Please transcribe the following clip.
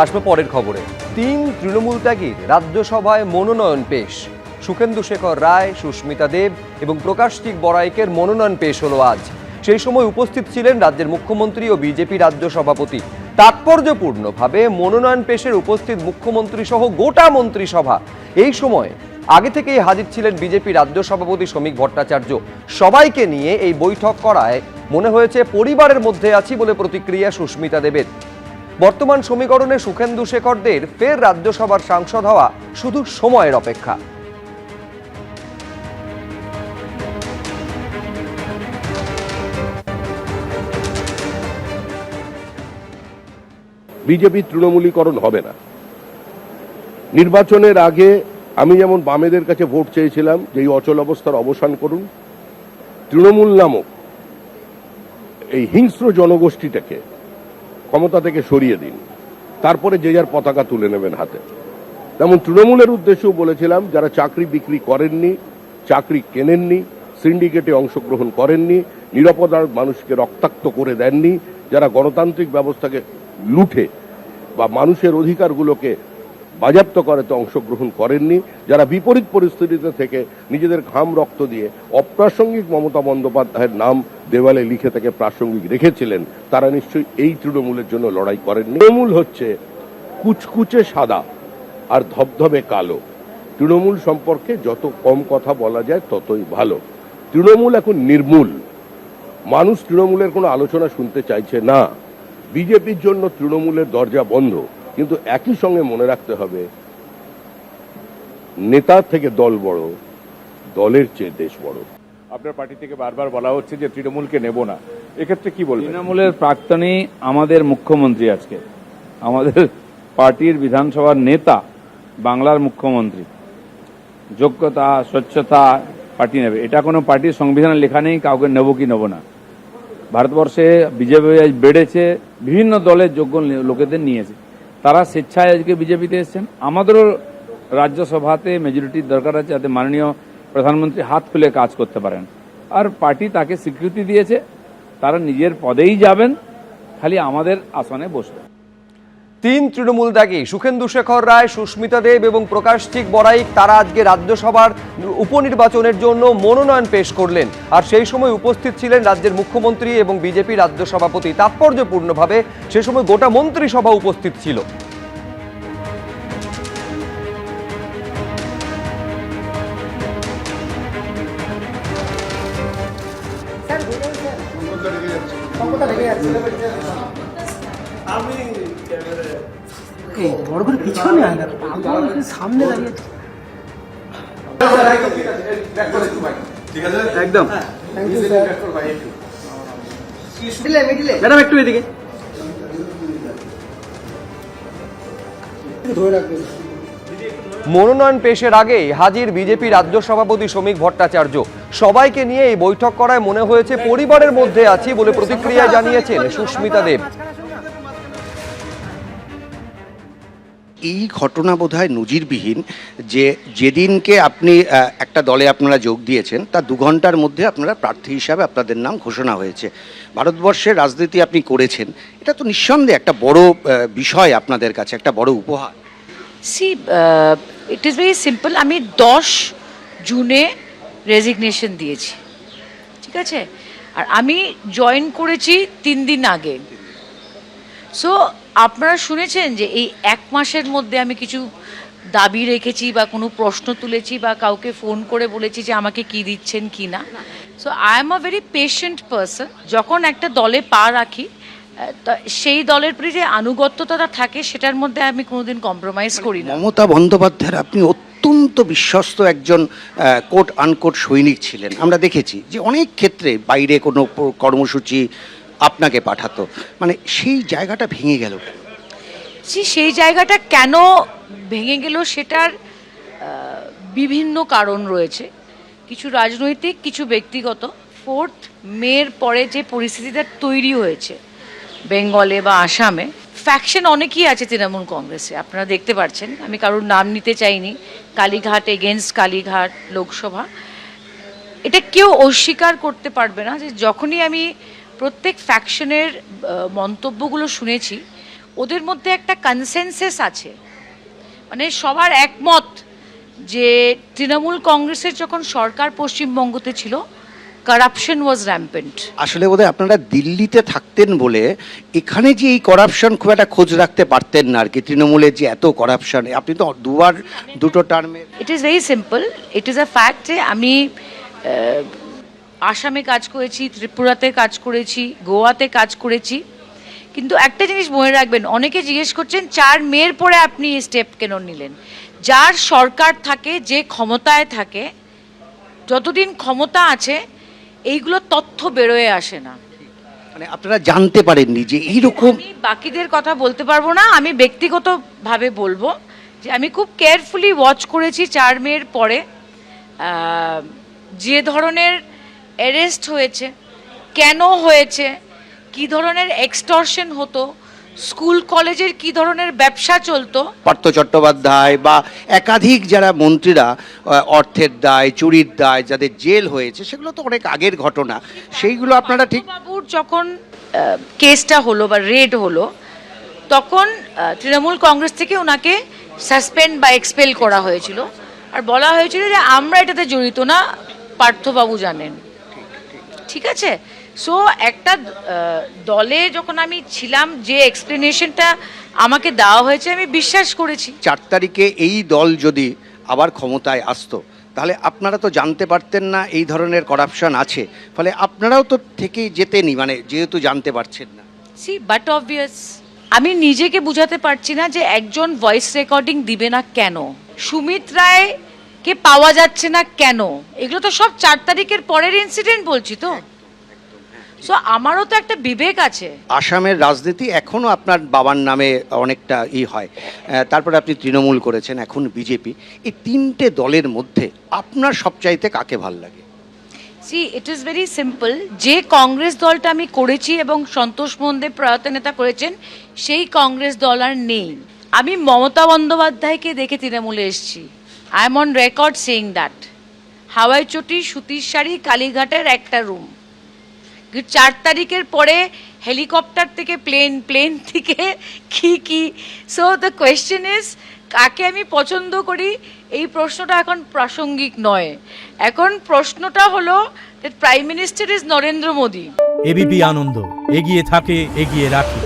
আসবে পরের খবরে। 3 তৃণমূল ত্যাগীর রাজ্যসভায় মনোনয়ন পেশ। সুখেন্দু শেখর রায়, সুস্মিতা দেব এবং প্রকাশটিক বড়াইকের মনোনয়ন পেশ হলো আজ। সেই সময় উপস্থিত ছিলেন রাজ্যের মুখ্যমন্ত্রী ও বিজেপি রাজ্য সভাপতি। তাৎপর্যপূর্ণভাবে মনোনয়ন পেশের উপস্থিত মুখ্যমন্ত্রী সহ গোটা মন্ত্রিসভা। এই সময় আগে থেকেই হাজির ছিলেন বিজেপি রাজ্য সভাপতি শ্রমিক ভট্টাচার্য। সবাইকে নিয়ে এই বৈঠক করায় মনে হয়েছে পরিবারের মধ্যে আছি বলে প্রতিক্রিয়া সুস্মিতা দেবের। বর্তমান সমীকরণে সুখেন্দু শেখরদের ফের রাজ্যসভার সাংসদ হওয়া শুধু সময়ের অপেক্ষা। বিজেপি তৃণমূলীকরণ হবে না। নির্বাচনের আগে আমি যেমন বামেদের কাছে ভোট চেয়েছিলাম যে এই অচল অবস্থার অবসান করুন, তৃণমূল নামক এই হিংস্র জনগোষ্ঠীটাকে ক্ষমতা থেকে সরিয়ে দিন, তারপরে যে যার পতাকা তুলে নেবেন হাতে। তেমন তৃণমূলের উদ্দেশ্যেও বলেছিলাম যারা চাকরি বিক্রি করেননি, চাকরি কেনেননি, সিন্ডিকেটে অংশগ্রহণ করেননি, নিরাপরাধ মানুষকে রক্তাক্ত করে দেননি, যারা গণতান্ত্রিক ব্যবস্থাকে লুঠে বা মানুষের অধিকারগুলোকে বাজেয়াপ্ত করাতে অংশগ্রহণ করেননি, যারা বিপরীত পরিস্থিতিতে থেকে নিজেদের ঘাম রক্ত দিয়ে অপ্রাসঙ্গিক মমতা বন্দ্যোপাধ্যায়ের নাম দেওয়ালে লিখে থেকে প্রাসঙ্গিক রেখেছিলেন, তারা নিশ্চয়ই এই তৃণমূলের জন্য লড়াই করেননি। তৃণমূল হচ্ছে কুচকুচে সাদা আর ধবধবে কালো। তৃণমূল সম্পর্কে যত কম কথা বলা যায় ততই ভালো। তৃণমূল এখন নির্মূল। মানুষ তৃণমূলের কোনো আলোচনা শুনতে চাইছে না। বিজেপির জন্য তৃণমূলের দরজা বন্ধ। কিন্তু একই সঙ্গে মনে রাখতে হবে, নেতা থেকে দল বড়, দলের চেয়ে দেশ বড়। আপনার পার্টি থেকে বারবার বলা হচ্ছে যে তৃণমূলকে নেব না, এক্ষেত্রে কি বলবেন? তৃণমূলের প্রাক্তনী আমাদের মুখ্যমন্ত্রী, আজকে আমাদের পার্টির বিধানসভার নেতা, বাংলার মুখ্যমন্ত্রী। যোগ্যতা, স্বচ্ছতা পার্টি নেবে, এটা কোনো পার্টির সংবিধানে লেখা নেই কাউকে নেব কি নেব না। ভারতবর্ষে বিজেপি বেড়েছে, বিভিন্ন দলের যোগ্য লোকেদের নিয়েছে, তারা স্বেচ্ছায় আজকে বিজেপিতে এসেছেন। আমাদেরও রাজ্যসভাতে মেজরিটির দরকার আছে যাতে মাননীয় প্রধানমন্ত্রী হাত খুলে কাজ করতে পারেন। আর পার্টি তাকে স্বীকৃতি দিয়েছে, তারা নিজের পদেই যাবেন, খালি আমাদের আসনে বসবেন। 3 তৃণমূল ত্যাগী সুখেন্দু শেখর রায়, সুস্মিতা দেব এবং প্রকাশটিক বড়াইক তারা আজকে রাজ্যসভার উপনির্বাচনের জন্য মনোনয়ন পেশ করলেন। আর সেই সময় উপস্থিত ছিলেন রাজ্যের মুখ্যমন্ত্রী এবং বিজেপি রাজ্য সভাপতি। তাৎপর্যপূর্ণভাবে সে সময় গোটা মন্ত্রিসভা উপস্থিত ছিল। বড় করে পিছনে আয় না, সামনে দাঁড়িয়ে একদম। ম্যাডাম একটু এদিকে মনোনয়ন পেশের আগেই হাজির বিজেপি রাজ্য সভাপতি শ্রমিক ভট্টাচার্য। সবাইকে নিয়ে এই বৈঠক করায় মনে হয়েছে পরিবারের মধ্যে আছি বলে প্রতিক্রিয়া জানিয়েছেন সুস্মিতা দেব। এই ঘটনা বোধহয় নজিরবিহীন যে যেদিনকে আপনি একটা দলে আপনারা যোগ দিয়েছেন তার 2 ঘন্টার মধ্যে আপনারা প্রার্থী হিসাবে আপনাদের নাম ঘোষণা হয়েছে। ভারতবর্ষের রাজনীতি আপনি করেছেন, এটা তো নিঃসন্দেহে একটা বড় বিষয়, আপনাদের কাছে একটা বড় উপহার। ইট ইজ ভেরি সিম্পল। আমি 10 জুনে রেজিগনেশন দিয়েছি, ঠিক আছে, আর আমি জয়েন করেছি 3 দিন আগে। সো আপনারা শুনেছেন যে এই 1 মাসের মধ্যে আমি কিছু দাবি রেখেছি বা কোনো প্রশ্ন তুলেছি বা কাউকে ফোন করে বলেছি যে আমাকে কি দিচ্ছেন কি না। So I am a very patient person. যখন একটা দলে পা রাখি সেই দলের প্রতি যে আনুগত্যতা থাকে সেটার মধ্যে আমি কোনোদিন কম্প্রোমাইজ করি না। মমতা বন্দ্যোপাধ্যায়ের আপনি অত্যন্ত বিশ্বস্ত একজন কোট আনকোট সৈনিক ছিলেন। আমরা দেখেছি যে অনেক ক্ষেত্রে বাইরে কোনো কর্মসূচি আপনাকে পাঠাতো, মানে সেই জায়গাটা ভেঙে গেল। সেই জায়গাটা কেন ভেঙে গেল সেটার বিভিন্ন কারণ রয়েছে, কিছু রাজনৈতিক, কিছু ব্যক্তিগত। 4th মের পরে যে পরিস্থিতিটা তৈরি হয়েছে বেঙ্গলে বা আসামে, ফ্যাকশন অনেকই আছে তৃণমূল কংগ্রেসে, আপনারা দেখতে পাচ্ছেন। আমি কারোর নাম নিতে চাইনি। কালীঘাট এগেনস্ট কালীঘাট লোকসভা, এটা কেউ অস্বীকার করতে পারবে না যে যখনই আমি প্রত্যেক ফ্যাকশনের মন্তব্যগুলো শুনেছি, ওদের মধ্যে একটা কনসেনসাস আছে, মানে সবার একমত যে তৃণমূল কংগ্রেসের যখন সরকার পশ্চিমবঙ্গতে ছিল, কারাপশন ওয়াজ র্যাম্পেন্ট। আসলে বোধহয় আপনারা দিল্লিতে থাকতেন বলে এখানে যে এই করাপশন খুব একটা খোঁজ রাখতে পারতেন না আর কি, তৃণমূলের যে এত করাপশন। আপনি তো দুটো টার্মে। ইট is very simple, it is a fact যে আমি আসামে কাজ করেছি, ত্রিপুরাতে কাজ করেছি, গোয়াতে কাজ করেছি, কিন্তু একটা জিনিস মনে রাখবেন, অনেকে জিজ্ঞেস করছেন 4 মের পরে আপনি এই স্টেপ কেন নিলেন। যার সরকার থাকে, যে ক্ষমতায় থাকে, যতদিন ক্ষমতা আছে এইগুলো তথ্য বেরোয় আসে না। মানে আপনারা জানতে পারেননি যে এইরকম। আমি বাকিদের কথা বলতে পারবো না, আমি ব্যক্তিগতভাবে বলবো যে আমি খুব কেয়ারফুলি ওয়াচ করেছি 4 মের পরে যে ধরনের অ্যারেস্ট হয়েছে, কেন হয়েছে, কি ধরনের এক্সটর্শন হতো, স্কুল কলেজের কি ধরনের ব্যবসা চলতো। পার্থ চট্টোপাধ্যায় বা একাধিক যারা মন্ত্রীরা অর্থের দায়, চুরির দায়, যাদের জেল হয়েছে, সেগুলো তো অনেক আগের ঘটনা। সেইগুলো আপনারা ঠিক। বাবুর যখন কেসটা হলো বা রেড হলো, তখন তৃণমূল কংগ্রেস থেকে ওনাকে সাসপেন্ড বা এক্সপেল করা হয়েছিল, আর বলা হয়েছিল যে আমরা এটাতে জড়িত না, পার্থবাবু জানেন। ঠিক আছে, সো একটা দলে যখন আমি ছিলাম, যে এক্সপ্লেনেশনটা আমাকে দেওয়া হয়েছে আমি বিশ্বাস করেছি। 4 তারিখে এই দল যদি আবার ক্ষমতায় আসতো, তাহলে আপনারা তো জানতে পারতেন না এই ধরনের করাপশন আছে, ফলে আপনারাও তো থেকেই যেতেনি, মানে যেহেতু জানতে পারছেন না। সি বাট অবভিয়াস, আমি নিজেকে বুঝাতে পারছি না যে একজন ভয়েস রেকর্ডিং দিবে না কেন, সুমিত রায় কে পাওয়া যাচ্ছে না কেন, এগুলো তো সব 4 তারিখের পরের ইনসিডেন্ট বলছি তো। সো আমারও তো একটা বিবেক আছে। আসামের রাজনীতি এখনো আপনার বাবার নামে অনেকটা হয়, তারপরে আপনি তৃণমূল করেছেন, এখন বিজেপি। এই 3টে দলের মধ্যে আপনার সবচাইতে কাকে ভাল লাগে? See it is very simple, যে কংগ্রেস দলটা আমি করেছি এবং সন্তোষ মন্দে প্রয়াত নেতা করেছেন, সেই কংগ্রেস দল আর নেই। আমি মমতা বন্দ্যোপাধ্যায়কে দেখে তৃণমূলে এসেছি। I am on record saying that. হাওয়াই চটি, সুতির শাড়ি, কালীঘাটের একটা রুম। 4 তারিখের পরে হেলিকপ্টার থেকে প্লেন থেকে কি। সো দ্য কোয়েশ্চেন ইজ, কাকে আমি পছন্দ করি, এই প্রশ্নটা এখন প্রাসঙ্গিক নয়। এখন প্রশ্নটা হলো that prime minister is Narendra Modi. ABP Ananda, এগিয়ে থাকে, এগিয়ে রাখে।